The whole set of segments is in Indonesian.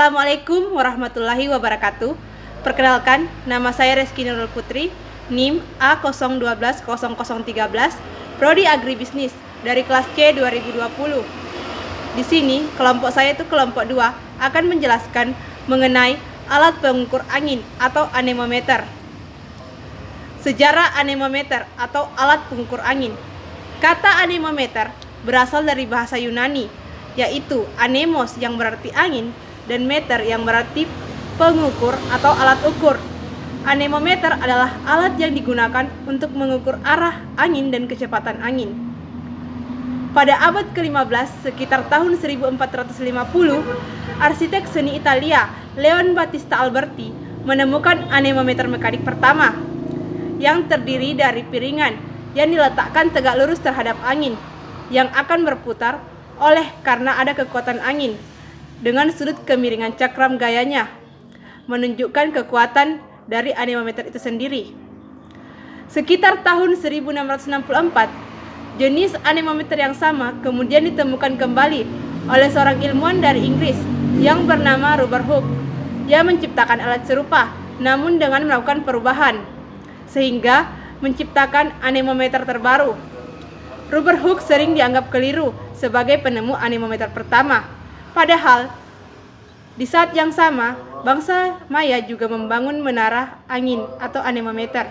Assalamualaikum warahmatullahi wabarakatuh. Perkenalkan, nama saya Reski Nurul Putri, NIM A01200013, Prodi Agribisnis dari kelas C 2020. Di sini, kelompok saya itu kelompok 2 akan menjelaskan mengenai alat pengukur angin atau anemometer. Sejarah anemometer atau alat pengukur angin. Kata anemometer berasal dari bahasa Yunani, yaitu anemos yang berarti angin dan meter yang berarti pengukur atau alat ukur. Anemometer adalah alat yang digunakan untuk mengukur arah angin dan kecepatan angin. Pada abad ke-15, sekitar tahun 1450, arsitek seni Italia Leon Battista Alberti menemukan anemometer mekanik pertama yang terdiri dari piringan yang diletakkan tegak lurus terhadap angin yang akan berputar oleh karena ada kekuatan angin dengan sudut kemiringan cakram gayanya menunjukkan kekuatan dari anemometer itu sendiri. Sekitar tahun 1664, jenis anemometer yang sama kemudian ditemukan kembali oleh seorang ilmuwan dari Inggris yang bernama Robert Hooke. Ia menciptakan alat serupa namun dengan melakukan perubahan sehingga menciptakan anemometer terbaru. Robert Hooke sering dianggap keliru sebagai penemu anemometer pertama. Padahal, di saat yang sama, bangsa Maya juga membangun menara angin atau anemometer.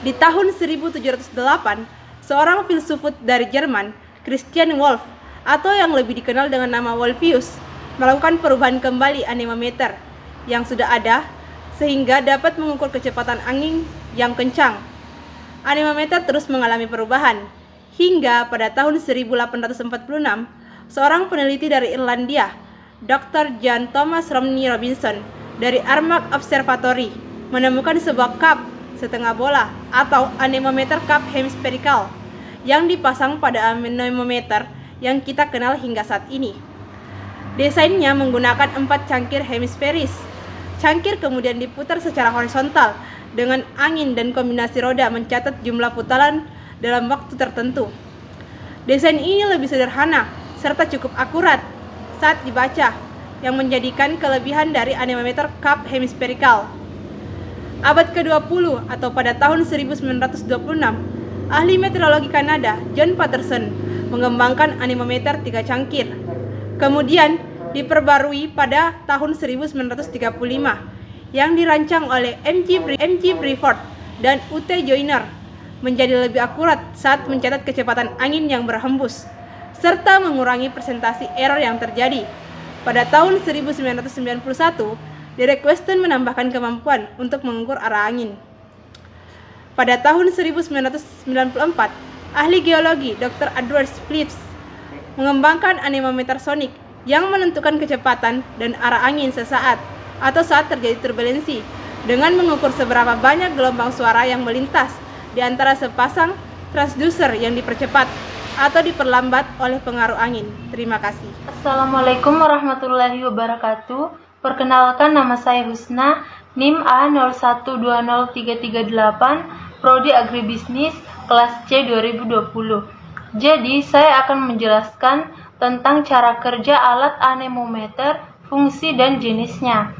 Di tahun 1708, seorang filsuf dari Jerman, Christian Wolff, atau yang lebih dikenal dengan nama Wolfius, melakukan perubahan kembali anemometer yang sudah ada sehingga dapat mengukur kecepatan angin yang kencang. Anemometer terus mengalami perubahan hingga pada tahun 1846, seorang peneliti dari Irlandia, Dr. John Thomas Romney Robinson dari Armagh Observatory menemukan sebuah cup setengah bola atau anemometer cup hemispherical yang dipasang pada anemometer yang kita kenal hingga saat ini. Desainnya menggunakan 4 cangkir hemisferis. Cangkir kemudian diputar secara horizontal dengan angin dan kombinasi roda mencatat jumlah putaran dalam waktu tertentu. Desain ini lebih sederhana serta cukup akurat saat dibaca, yang menjadikan kelebihan dari anemometer cup hemispherical. Abad ke-20 atau pada tahun 1926, ahli meteorologi Kanada John Patterson mengembangkan anemometer 3 cangkir. Kemudian diperbarui pada tahun 1935 yang dirancang oleh M.G. Briford dan U.T. Joyner menjadi lebih akurat saat mencatat kecepatan angin yang berhembus serta mengurangi persentase error yang terjadi. Pada tahun 1991, Derek Weston menambahkan kemampuan untuk mengukur arah angin. Pada tahun 1994, ahli geologi Dr. Edward Phillips mengembangkan anemometer sonik yang menentukan kecepatan dan arah angin sesaat atau saat terjadi turbulensi dengan mengukur seberapa banyak gelombang suara yang melintas di antara sepasang transducer yang dipercepat atau diperlambat oleh pengaruh angin. Terima kasih. Assalamualaikum warahmatullahi wabarakatuh. Perkenalkan, nama saya Husna, NIM A01203338, Prodi Agribisnis, kelas C 2020. Jadi, saya akan menjelaskan tentang cara kerja alat anemometer, fungsi dan jenisnya.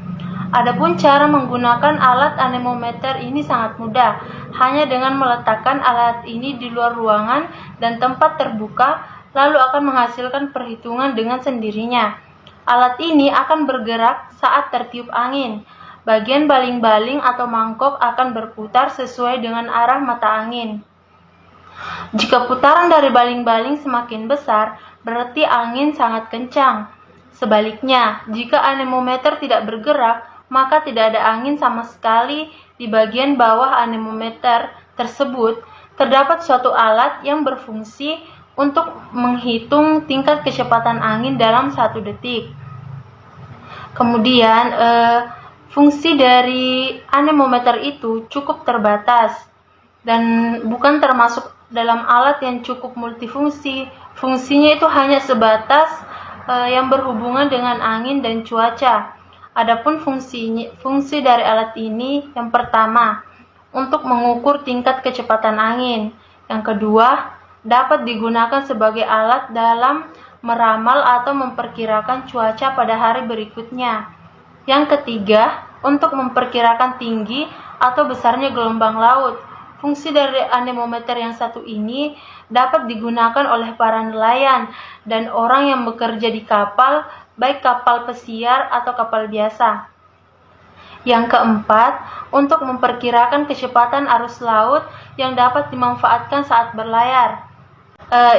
Adapun cara menggunakan alat anemometer ini sangat mudah, hanya dengan meletakkan alat ini di luar ruangan dan tempat terbuka, lalu akan menghasilkan perhitungan dengan sendirinya. Alat ini akan bergerak saat tertiup angin. Bagian baling-baling atau mangkok akan berputar sesuai dengan arah mata angin. Jika putaran dari baling-baling semakin besar, berarti angin sangat kencang. Sebaliknya, jika anemometer tidak bergerak, maka tidak ada angin sama sekali. Di bagian bawah anemometer tersebut terdapat suatu alat yang berfungsi untuk menghitung tingkat kecepatan angin dalam 1 detik. Kemudian fungsi dari anemometer itu cukup terbatas dan bukan termasuk dalam alat yang cukup multifungsi. Fungsinya itu hanya sebatas yang berhubungan dengan angin dan cuaca. Adapun fungsi dari alat ini, yang pertama, untuk mengukur tingkat kecepatan angin. Yang kedua, dapat digunakan sebagai alat dalam meramal atau memperkirakan cuaca pada hari berikutnya. Yang ketiga, untuk memperkirakan tinggi atau besarnya gelombang laut. Fungsi dari anemometer yang satu ini dapat digunakan oleh para nelayan dan orang yang bekerja di kapal, baik kapal pesiar atau kapal biasa. Yang keempat, untuk memperkirakan kecepatan arus laut yang dapat dimanfaatkan saat berlayar.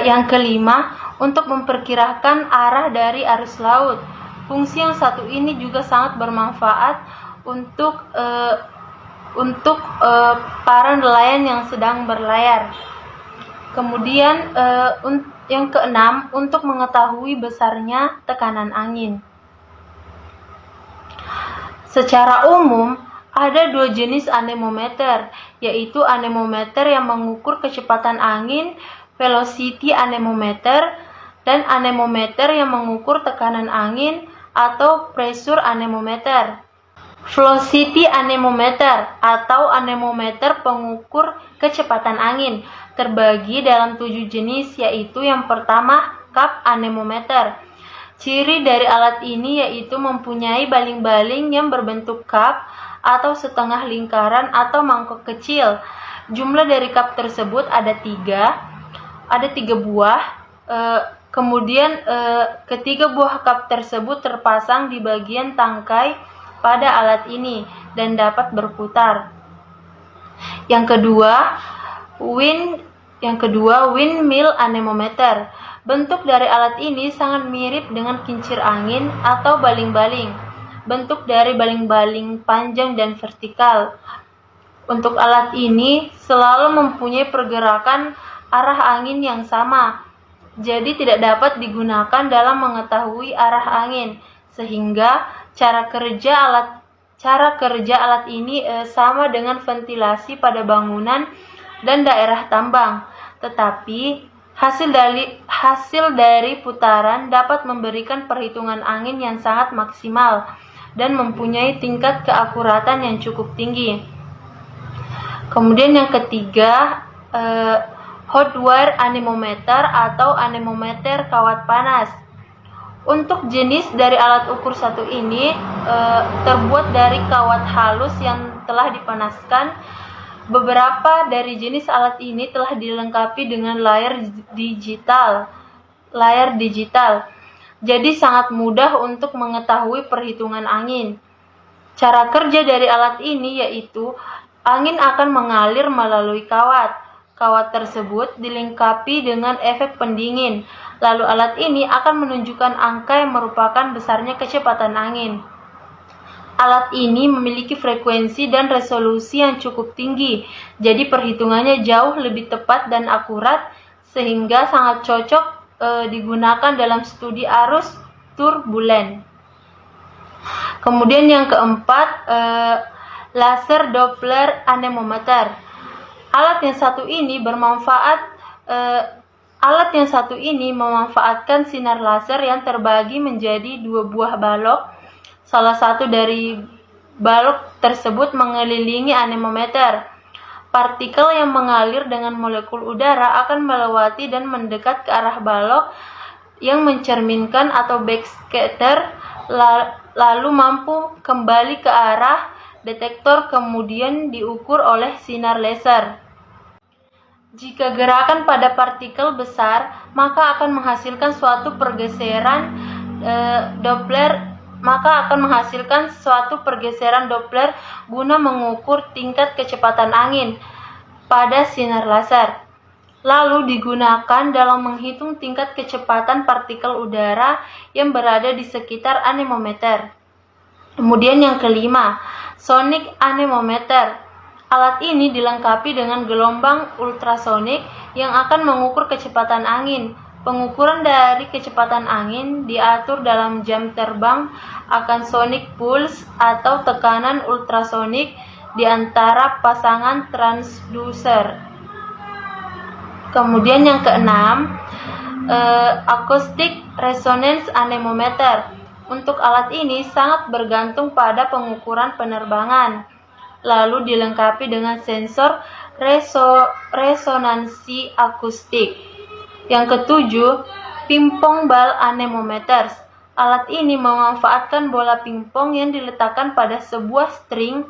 Yang kelima, untuk memperkirakan arah dari arus laut. Fungsi yang satu ini juga sangat bermanfaat untuk para nelayan yang sedang berlayar. Kemudian yang keenam, untuk mengetahui besarnya tekanan angin. Secara umum, ada dua jenis anemometer, yaitu anemometer yang mengukur kecepatan angin, velocity anemometer, dan anemometer yang mengukur tekanan angin atau pressure anemometer. Velocity anemometer atau anemometer pengukur kecepatan angin terbagi dalam 7 jenis, yaitu yang pertama cup anemometer. Ciri dari alat ini yaitu mempunyai baling-baling yang berbentuk cup atau setengah lingkaran atau mangkok kecil. Jumlah dari cup tersebut ada 3 buah. Kemudian ketiga buah cup tersebut terpasang di bagian tangkai pada alat ini dan dapat berputar. Yang kedua, windmill anemometer. Bentuk dari alat ini sangat mirip dengan kincir angin atau baling-baling. Bentuk dari baling-baling panjang dan vertikal. Untuk alat ini selalu mempunyai pergerakan arah angin yang sama, jadi tidak dapat digunakan dalam mengetahui arah angin, sehingga cara kerja alat ini sama dengan ventilasi pada bangunan dan daerah tambang, tetapi hasil dari putaran dapat memberikan perhitungan angin yang sangat maksimal dan mempunyai tingkat keakuratan yang cukup tinggi. Kemudian yang ketiga, hot wire anemometer atau anemometer kawat panas. Untuk jenis dari alat ukur satu ini terbuat dari kawat halus yang telah dipanaskan. Beberapa dari jenis alat ini telah dilengkapi dengan layar digital. Jadi sangat mudah untuk mengetahui perhitungan angin. Cara kerja dari alat ini yaitu angin akan mengalir melalui kawat. Kawat tersebut dilengkapi dengan efek pendingin. Lalu alat ini akan menunjukkan angka yang merupakan besarnya kecepatan angin. Alat ini memiliki frekuensi dan resolusi yang cukup tinggi, jadi perhitungannya jauh lebih tepat dan akurat, sehingga sangat cocok digunakan dalam studi arus turbulen. Kemudian yang keempat, laser Doppler anemometer. Alat yang satu ini memanfaatkan sinar laser yang terbagi menjadi 2 buah balok. Salah satu dari balok tersebut mengelilingi anemometer. Partikel yang mengalir dengan molekul udara akan melewati dan mendekat ke arah balok yang mencerminkan atau backscatter, lalu mampu kembali ke arah detektor, kemudian diukur oleh sinar laser. Jika gerakan pada partikel besar, maka akan menghasilkan suatu pergeseran Doppler guna mengukur tingkat kecepatan angin pada sinar laser. Lalu digunakan dalam menghitung tingkat kecepatan partikel udara yang berada di sekitar anemometer. Kemudian yang kelima, sonic anemometer. Alat ini dilengkapi dengan gelombang ultrasonik yang akan mengukur kecepatan angin. Pengukuran dari kecepatan angin diatur dalam jam terbang akan sonic pulse atau tekanan ultrasonik di antara pasangan transducer. Kemudian yang keenam, acoustic resonance anemometer. Untuk alat ini sangat bergantung pada pengukuran penerbangan. Lalu dilengkapi dengan sensor resonansi akustik. Yang ketujuh, Pingpong ball anemometers. Alat ini memanfaatkan bola pingpong yang diletakkan pada sebuah string.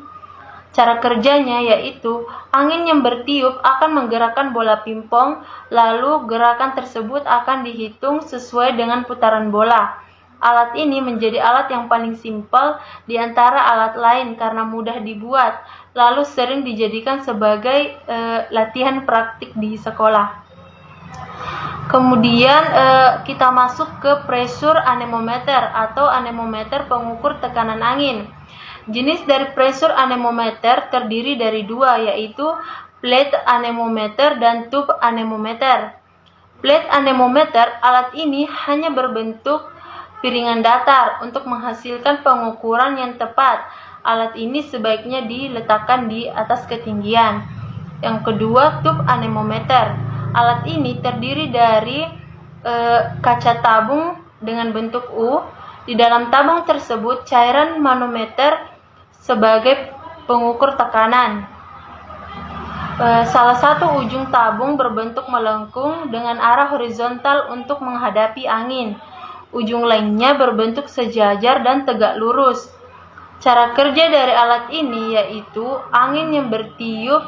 Cara kerjanya yaitu angin yang bertiup akan menggerakkan bola pingpong, lalu gerakan tersebut akan dihitung sesuai dengan putaran bola. Alat ini menjadi alat yang paling simpel di antara alat lain karena mudah dibuat, lalu sering dijadikan sebagai latihan praktik di sekolah. Kemudian kita masuk ke pressure anemometer atau anemometer pengukur tekanan angin. Jenis dari pressure anemometer terdiri dari dua, yaitu plate anemometer dan tube anemometer. Plate anemometer, alat ini hanya berbentuk piringan datar untuk menghasilkan pengukuran yang tepat. Alat ini sebaiknya diletakkan di atas ketinggian. Yang kedua, tube anemometer. Alat ini terdiri dari kaca tabung dengan bentuk U. Di dalam tabung tersebut cairan manometer sebagai pengukur tekanan. Salah satu ujung tabung berbentuk melengkung dengan arah horizontal untuk menghadapi angin. Ujung lainnya berbentuk sejajar dan tegak lurus. Cara kerja dari alat ini yaitu angin yang bertiup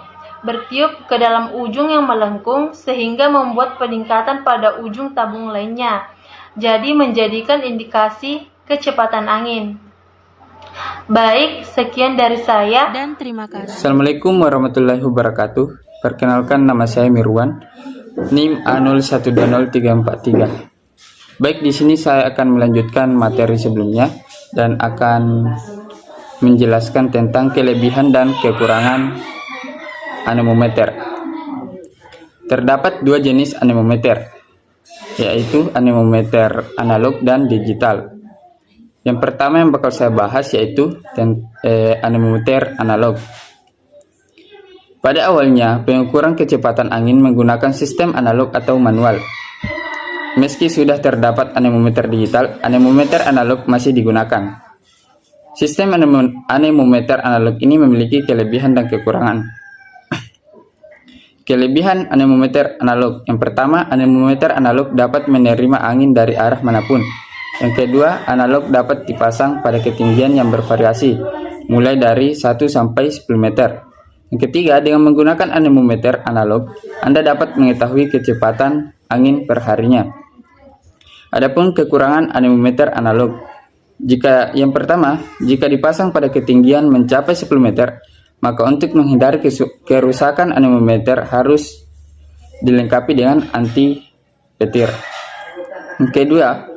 ke dalam ujung yang melengkung sehingga membuat peningkatan pada ujung tabung lainnya. Jadi menjadikan indikasi kecepatan angin. Baik, sekian dari saya Dan terima kasih. Assalamualaikum warahmatullahi wabarakatuh. Perkenalkan, nama saya Mirwan, NIM A020343. Baik, di sini saya akan melanjutkan materi sebelumnya dan akan menjelaskan tentang kelebihan dan kekurangan anemometer. Terdapat dua jenis anemometer, yaitu anemometer analog dan digital. Yang pertama yang bakal saya bahas yaitu anemometer analog. Pada awalnya, pengukuran kecepatan angin menggunakan sistem analog atau manual. Meski sudah terdapat anemometer digital, anemometer analog masih digunakan. Sistem anemometer analog ini memiliki kelebihan dan kekurangan. Kelebihan anemometer analog. Yang pertama, anemometer analog dapat menerima angin dari arah manapun. Yang kedua, analog dapat dipasang pada ketinggian yang bervariasi, mulai dari 1 sampai 10 meter. Yang ketiga, dengan menggunakan anemometer analog, Anda dapat mengetahui kecepatan angin per harinya. Adapun kekurangan anemometer analog. Yang pertama, jika dipasang pada ketinggian mencapai 10 meter, maka untuk menghindari kerusakan anemometer harus dilengkapi dengan anti petir. Yang kedua,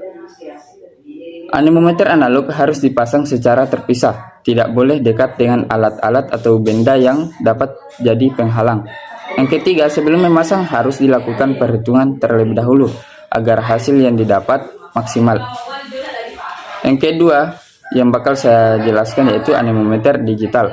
anemometer analog harus dipasang secara terpisah, tidak boleh dekat dengan alat-alat atau benda yang dapat jadi penghalang. Yang ketiga, sebelum memasang harus dilakukan perhitungan terlebih dahulu agar hasil yang didapat maksimal. Yang kedua, yang bakal saya jelaskan yaitu anemometer digital.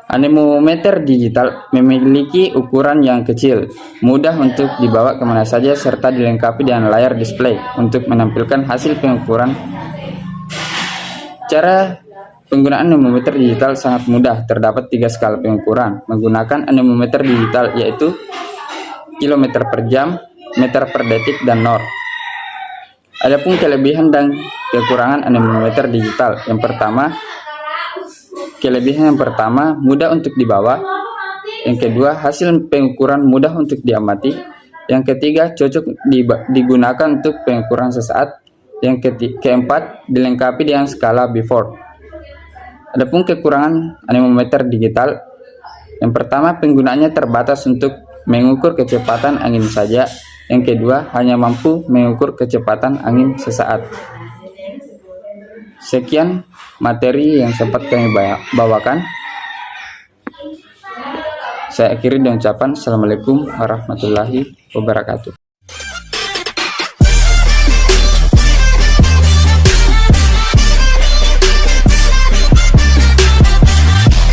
Anemometer digital memiliki ukuran yang kecil, mudah untuk dibawa kemana saja serta dilengkapi dengan layar display untuk menampilkan hasil pengukuran. Cara penggunaan anemometer digital sangat mudah. Terdapat 3 skala pengukuran menggunakan anemometer digital, yaitu kilometer per jam, meter per detik, dan nor. Adapun kelebihan dan kekurangan anemometer digital. Kelebihan yang pertama, mudah untuk dibawa. Yang kedua, hasil pengukuran mudah untuk diamati. Yang ketiga, cocok digunakan untuk pengukuran sesaat. Yang keempat, dilengkapi dengan skala before. Adapun kekurangan anemometer digital, yang pertama, penggunaannya terbatas untuk mengukur kecepatan angin saja. Yang kedua, hanya mampu mengukur kecepatan angin sesaat. Sekian materi yang sempat kami bawakan. Saya akhiri dengan ucapan Assalamualaikum warahmatullahi wabarakatuh.